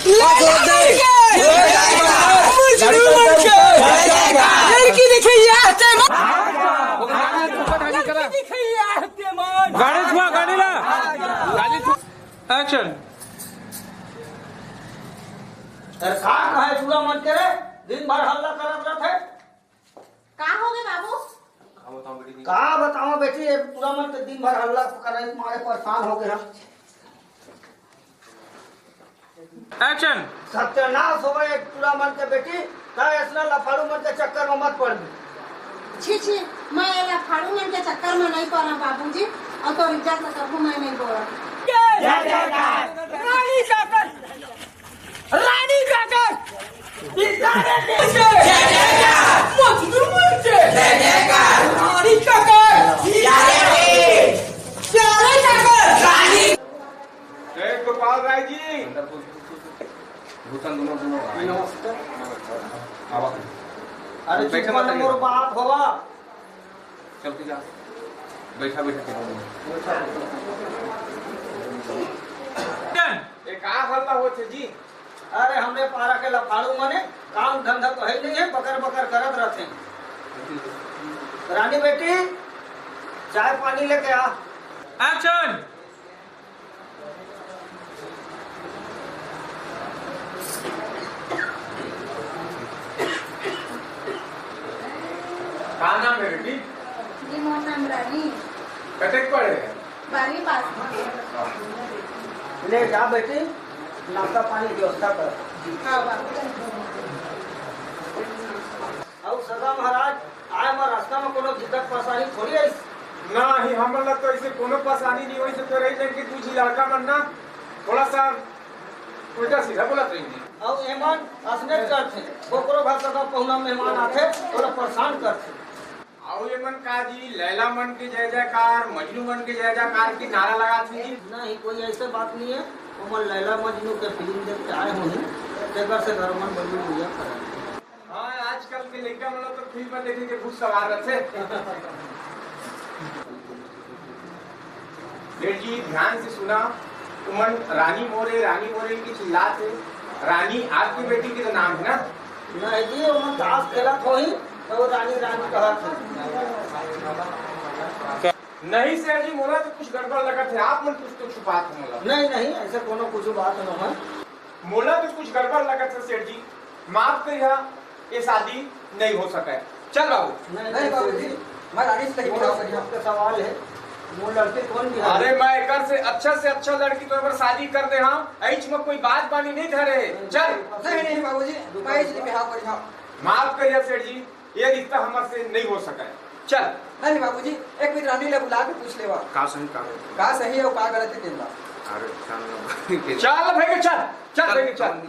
लड़की एक्शन। पूरा मन करे दिन भर हल्ला करत रहते। का हो गए बाबू? का बताओ बेटी, ये पूरा मन दिन भर हल्ला करे मारे परेशान हो गए हम। एक्शन। सत्यानाश हो गए पूरा मन के बेटी। का ऐसा लफाड़ू मन के चक्कर में मत पड़। छी छी, मैं ये लफाड़ू मन के चक्कर में नहीं पड़ा बाबूजी, और तो इज्जत न करूँ मैं नहीं बोला। रानी काकर, रानी काकर, गोपाल राय जी अरे बैठा मोर बात होवा। चल के जा, बैठा बैठा का हल्ला होते जी? अरे हमने पारा के लफाड़ू मने काम धंधा तो है नहीं है, बकर बकर करत रहते। रानी बेटी चाय पानी लेके आ। एक्शन। का नाम है बेटी? जी मोर नाम रानी। कटेक पड़े 12वीं पास। ले जा बेटी, नाश्ता पानी व्यवस्था कर। हाँ बाबू। और सदा महाराज आए हमारे रास्ता में कोनो दिक्कत परेशानी थोड़ी है? नहीं, हमला तो ऐसे कोनो परेशानी नहीं हुई। तो रही कि तू इलाका में ना थोड़ा सा उल्टा सीधा बोला रहेंगे। और मेहमान असनेट करते, ओकरो घर सदा पहुना मेहमान आते थोड़ा परेशान करते। और ये मन का जी लैला मन के जय जयकार, मजनू मन के जय जयकार की नारा लगा थी जी। नहीं, कोई ऐसे बात नहीं है। वो लैला मजनू के फिल्म देख के आए होंगे, जगह से घर मन बजू पूजा करा। हाँ, आजकल के लड़का मन तो फिल्म में देखे के भूत सवार रहते। सेठ जी ध्यान से सुना। उमन रानी मोरे की चिल्लात है। रानी आपकी बेटी के तो नाम है ना? नहीं जी, वो ताश खेलत होई तो वो रानी रानी कहत है। नहीं सेठ जी, मोला तो कुछ गड़बड़ लगा थे। आप मन कुछ तो छुपात हो मोला। नहीं नहीं, ऐसे कोनो कुछ बात न है। मोला तो कुछ गड़बड़ लगा था सेठ जी, माफ करिए, ये शादी नहीं हो सका है। चल बाबू। नहीं बाबूजी, मैं रानी से कहीं बिठाओ करिए। आपका सवाल है वो लड़के कौन भी? अरे मैं एकर से अच्छा लड़की तो पर शादी कर दे। हाँ, ऐच में कोई बात बानी नहीं धरे। चल। नहीं बाबूजी, मैं इसलिए बिहाव करिए। माफ करिए सेठ जी, ये रिश्ता हमारे से नहीं हो सका है। चल। नहीं बाबूजी, एक मिनट रानी ले बुला के पूछ लेवा का सही का सही है और का गलत है। चल भाई चल, चल भाई चल।